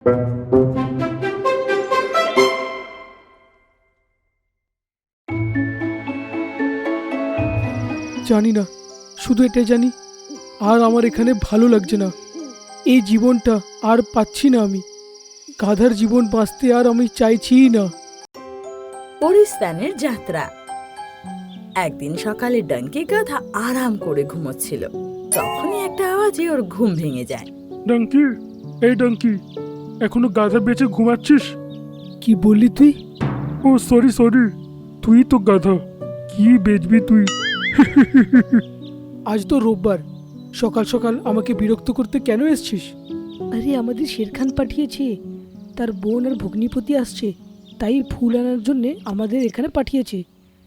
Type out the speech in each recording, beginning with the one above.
জানি না, শুধু এটাই জানি আর আমার এখানে ভালো লাগছে না। এই জীবনটা আর পাচ্ছি না আমি। গাধার জীবন বাঁচতে আর আমি চাইছিই না। পরিস্তানের যাত্রা। একদিন সকালে ডাঙ্কি গাধা আরাম করে ঘুমোচ্ছিল। তখনই একটা আওয়াজে ওর ঘুম ভেঙে যায়। ডাঙ্কি, এই ডাঙ্কি, এখনো গাধা বেঁচে ঘুমাচ্ছিস? কি বললি তুই? ও সরি সরি, তুই তো গাধা। কি বেচবি তুই? আজ তো রোববার, সকাল সকাল আমাকে বিরক্ত করতে কেন এসছিস? আরে আমাদের শেরখান পাঠিয়েছে, তার বোন আর ভগ্নিপতি আসছে, তাই ফুল আনার জন্য আমাদের এখানে পাঠিয়েছে।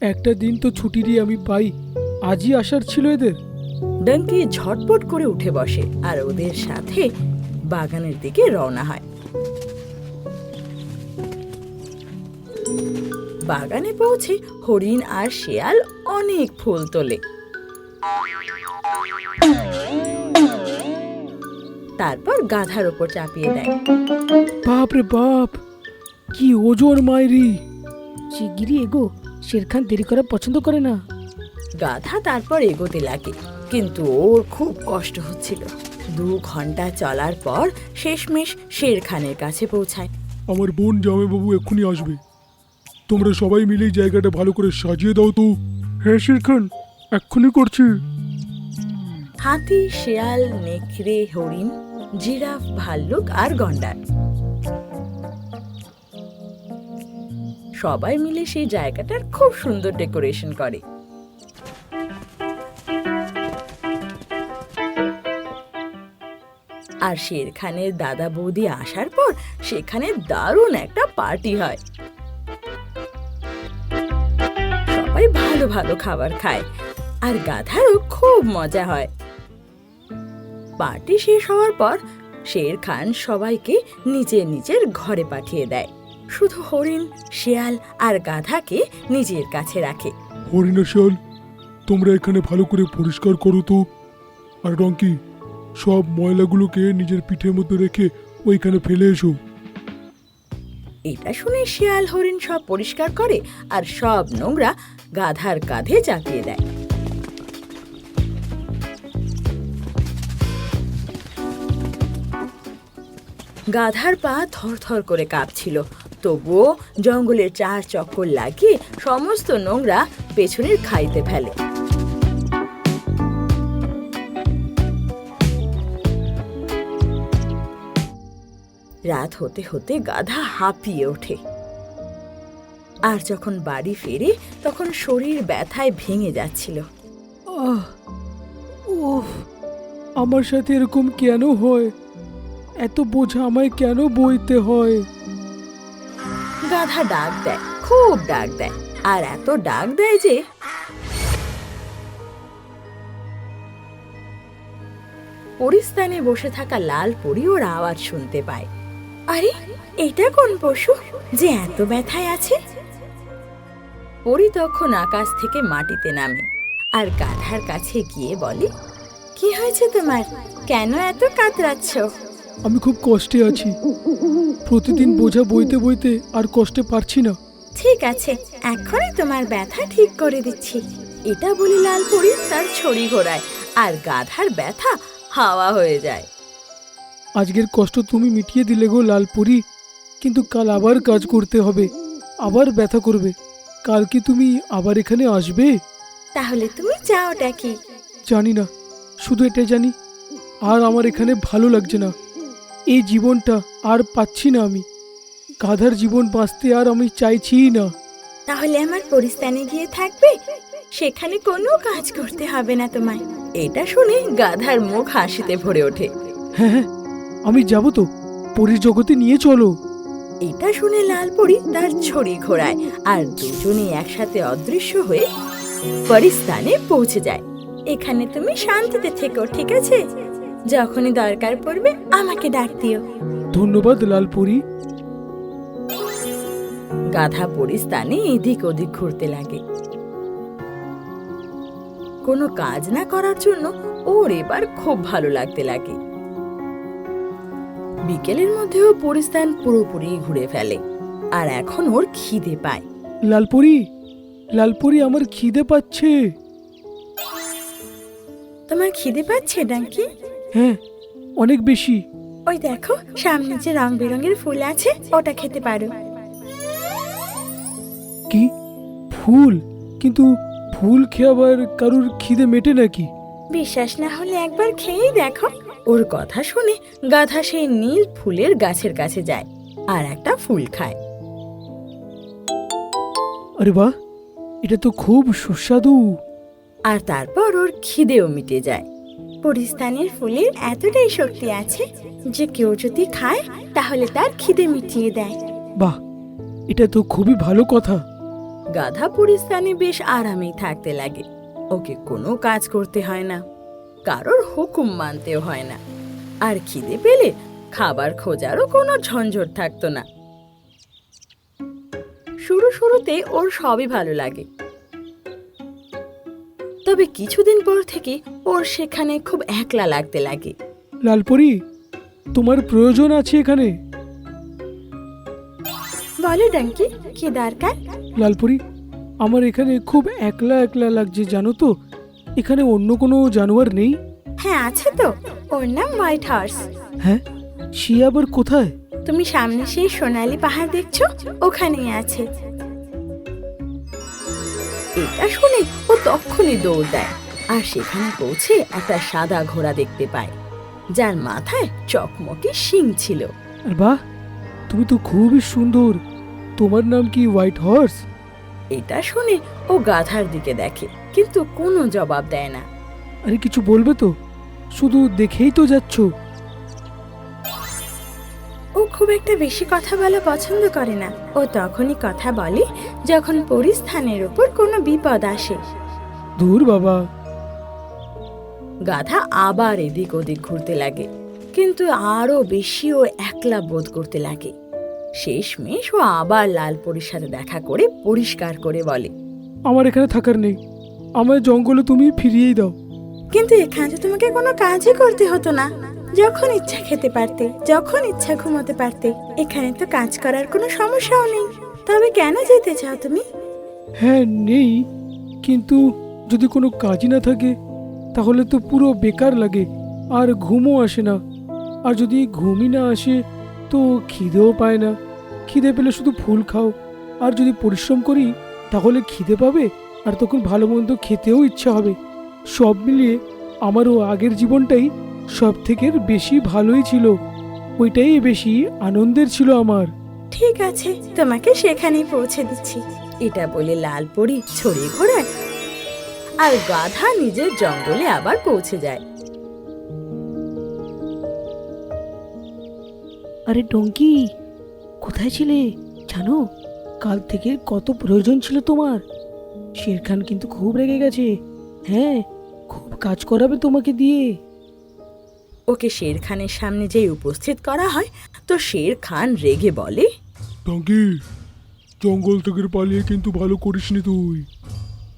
একটা দিন তো ছুটিরই আমি পাই, আজই আসার ছিল এদের। ডাঙ্কি ঝটপট করে উঠে বসে আর ওদের সাথে বাগানের দিকে রওনা হয়। বাগানে পৌঁছে হরিণ আর শেয়াল অনেক ফুল তোলে। তারপর গাধার ওপর চাপিয়ে দেয়। বাপ রে বাপ, কি ওজন মাইরি! শিগগিরই এগো, শেরখান দেরি করা পছন্দ করে না। গাধা তারপর এগোতে লাগে, কিন্তু ওর খুব কষ্ট হচ্ছিল। 2 ঘন্টা চলার পর শেষমেশ শেরখানের কাছে পৌঁছায়। আমার বোন জামাইবাবু এক্ষুনি আসবে, তোমরা সবাই মিলে এই জায়গাটা ভালো করে সাজিয়ে দাও তো। হ্যাঁ শেরখান, এক্ষুনি করছি। হাতি, শেয়াল, নেকড়ে, হরিণ, জিরাফ, ভাল্লুক আর গন্ডার সবাই মিলে সেই জায়গাটার খুব সুন্দর ডেকোরেশন করে। আর শেরখানের দাদা বৌদি আসার পর সেখানে দারুণ একটা পার্টি হয়। সবাই ভালো ভালো খাবার খায় আর গাধারও খুব মজা হয়। পার্টি শেষ হওয়ার পর শের খান সবাইকে নিজের নিজের ঘরে পাঠিয়ে দেয়। শুধু হরিণ, শেয়াল আর গাধাকে নিজের কাছে রাখে। হরিণ আর শেয়াল, তোমরা এখানে ভালো করে পরিষ্কার করো তো। আর ডঙ্কি, সব ময়লাগুলোকে নিজের পিঠের মধ্যে রেখে ওইখানে ফেলে এসো। এটা শুনে শেয়াল হরিণ সব পরিষ্কার করে আর সব নোংরা গাধার কাঁধে চাপিয়ে দেয়। গাধার পা থরথর করে কাঁপছিল, তবুও জঙ্গলের 4 চক্কর লাগিয়ে সমস্ত নোংরা পেছনের খাইতে ফেলে। রাত হতে হতে গাধা হাঁপিয়ে ওঠে। আর যখন বাড়ি ফেরে তখন শরীর ব্যথায় ভেঙে যাচ্ছিল। ওহ, আমার সাথে এরকম কেন হয়? এত বোঝা আমায় কেন বইতে হয়? গাধা ডাক দেয়, খুব ডাক দেয়, আর এত ডাক দেয় যে পরিস্তানে বসে থাকা লাল পরী ওর আওয়াজ শুনতে পায়। আরে, এটা কোন পশু যে এত ব্যথায় আছে? পরী তখন আকাশ থেকে মাটিতে নামে আর গাধার কাছে গিয়ে বলে, কি হয়েছে তোমার? কেন এত কাতরাচ্ছ? আমি খুব কষ্টে আছি, প্রতিদিন বোঝা বইতে বইতে আর কষ্টে পারছি না। ঠিক আছে, এখনই তোমার ব্যথা ঠিক করে দিচ্ছি। এটা বলে লাল পরী তার ছড়ি ঘোরায় আর গাধার ব্যথা হাওয়া হয়ে যায়। আজকের কষ্ট তুমি মিটিয়ে দিলে গো লালপুরি, কিন্তু কাল আবার কাজ করতে হবে, আবার ব্যথা করবে। কাল কি তুমি আবার এখানে আসবে? তাহলে তুমি চাওটা কি? জানি না, শুধু এটাই জানি আর আমার এখানে ভালো লাগছে না। এই জীবনটা আর পাচ্ছি না আমি। গাধার জীবন বাঁচতে আর আমি চাইছিই না। তাহলে আমার পরিস্তানে গিয়ে থাকবে, সেখানে কোনো কাজ করতে হবে না তোমায়। এটা শুনে গাধার মুখ হাসিতে ভরে ওঠে। হ্যাঁ হ্যাঁ, আমি যাব তো, পরীর জগতে নিয়ে চলো। এটা শুনে লাল পরী তার ছড়ি ঘোরায় আর দুজনে একসাথে অদৃশ্য হয়ে পরিস্তানে পৌঁছে যায়। এখানে তুমি শান্তিতে থেকো, ঠিক আছে? যখনই দরকার পড়বে আমাকে ডাক দিও। ধন্যবাদ লালপুরি। গাধা পরিস্তানে এদিক ওদিক ঘুরতে লাগে। কোনো কাজ না করার জন্য ওর এবার খুব ভালো লাগতে লাগে। বিকেলের মধ্যেও পরিস্থান পুরোপুরি ঘুরে ফেলে, আর এখন ওর খিদে পায়। লালপরি, লালপরি, আমার খিদে পাচ্ছে। তোমার খিদে পাচ্ছে ডাঙ্কি? হ্যাঁ, অনেক বেশি। ওই দেখো সামনে যে রং বেরঙের ফুল আছে, ওটা খেতে পারো। কি ফুল? কিন্তু ফুল খেয়ে আবার কারুর খিদে মেটে নাকি? বিশ্বাস না হলে একবার খেয়েই দেখো। ওর কথা শুনে গাধা সেই নীল ফুলের গাছের কাছে যায় আর একটা ফুল খায়। আরে বাহ, এটা তো খুব সুস্বাদু। আর তারপর ওর খিদেও মিটে যায়। পরিস্থানের ফুলের এতটাই শক্তি আছে যে কেউ যদি খায় তাহলে তার খিদে মিটিয়ে দেয়। বাহ, এটা তো খুবই ভালো কথা। গাধা পরিস্থানে বেশ আরামেই থাকতে লাগে। ওকে কোনো কাজ করতে হয় না, কারোর হুকুম মানতেও হয় না, আর খিদে পেলে খাবার খোঁজারও কোনো ঝঞ্ঝট থাকতো না। শুরুতে ওর সবই ভালো লাগে, তবে কিছুদিন পর থেকে ওর সেখানে খুব একলা লাগতে লাগে। লালপরি, তোমার প্রয়োজন আছে এখানে? বলো ডাঙ্কি, কি দরকার? লালপরি, আমার এখানে খুব একলা একলা লাগছে, জানো তো। এখানে অন্য কোনো জানোয়ার নেই? হ্যাঁ আছে তো, ওর নাম হোয়াইট হর্স। হ্যাঁ, সে আবার কোথায়? তুমি সামনে সেই সোনালী পাহাড় দেখছো, ওখানেই আছে। এটা শুনে ও তখনই দৌড় দেয়, আর সেখানে পৌঁছে একটা সাদা ঘোড়া দেখতে পায়, যার মাথায় চকমকে শিং ছিল। আর বাহ, তুমি তো খুবই সুন্দর। তোমার নাম কি হোয়াইট হর্স? এটা শুনে ও গাধার দিকে দেখে, কিন্তু কোনো জবাব দেয় না। আরে কিছু বলবে তো? শুধু দেখেই তো যাচ্ছ। ও খুব একটা বেশি কথা বলা পছন্দ করে না। ও তখনই কথা বলে যখন পরিস্থানের উপর কোনো বিপদ আসে। দূর বাবা। গাধা আবার এদিক ওদিক ঘুরতে লাগে, কিন্তু আরো বেশি ও একলা বোধ করতে লাগে। শেষমেশ ও আবার লালপরির সাথে দেখা করে পরিষ্কার করে বলে, আমার এখানে থাকার নেই, আমায় জঙ্গলে তুমি ফিরিয়েই দাও। কিন্তু এখানে তো তোমাকে কোনো কাজই করতে হতো না। যখন ইচ্ছা খেতে পারতে, যখন ইচ্ছা ঘুমোতে পারতে। এখানে তো কাজ করার কোনো সমস্যাও নেই। তবে কেন যেতে চাও তুমি? হ্যাঁ নেই, কিন্তু যদি কোনো কাজই না থাকে তাহলে তো পুরো বেকার লাগে, আর ঘুমও আসে না। আর যদি ঘুমই না আসে তো খিদেও পায় না। খিদে পেলে শুধু ফুল খাও, আর যদি পরিশ্রম করি তাহলে খিদে পাবে, আর তখন ভালো মন্দ খেতেও ইচ্ছা হবে। সব মিলিয়ে আমারও আগের জীবনটাই সব থেকে বেশি ভালোই ছিল, ওইটাই বেশি আনন্দের ছিল আমার। ঠিক আছে, তোমাকে সেখানেই পৌঁছে দিচ্ছি। এটা বলে লালপরি ছড়িয়ে ঘোরায়, আর গাধা নিজের জঙ্গলে আবার পৌঁছে যায়। আরে ডঙ্কি, কোথায় ছিলে? জানো, কাল থেকে কত প্রয়োজন ছিল তোমার। শেরখান কিন্তু খুব রেগে গেছে। হ্যাঁ, খুব কাজ করাবে তোমাকে দিয়ে। ওকে শের খানের সামনে যেই উপস্থিত করা হয়, তো শের খান রেগে বলে, ডঙ্কি, জঙ্গল থেকে পালিয়ে কিন্তু ভালো করিসনি তুই।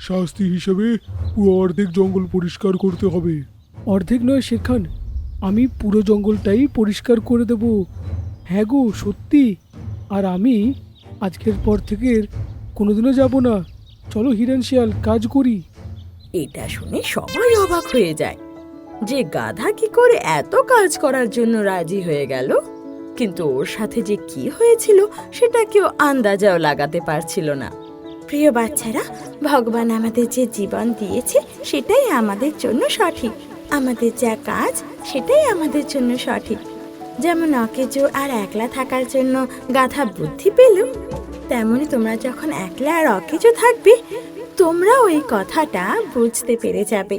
শাস্তি হিসেবে পুরো অর্ধেক জঙ্গল পরিষ্কার করতে হবে। অর্ধেক নয় শেরখান, আমি পুরো জঙ্গলটাই পরিষ্কার করে দেব। হ্যাঁ গো, সত্যি। আর আমি আজকের পর থেকে কোনোদিনও যাব না। চলো হিরণ শিয়াল, কাজ করি। এটা শুনে সবাই অবাক হয়ে যায় যে গাধা কি করে এত কাজ করার জন্য রাজি হয়ে গেল। কিন্তু ওর সাথে যে কি হয়েছিল সেটা কেউ আন্দাজাও লাগাতে পারছিল না। প্রিয় বাচ্চারা, ভগবান আমাদের যে জীবন দিয়েছে সেটাই আমাদের জন্য সঠিক। আমাদের যা কাজ সেটাই আমাদের জন্য সঠিক। যেমন অকেজো আর একলা থাকার জন্য গাধা বুদ্ধি পেল, তেমনি তোমরা যখন একলা আর অকেজো থাকবে তোমরা ওই কথাটা বুঝতে পেরে যাবে।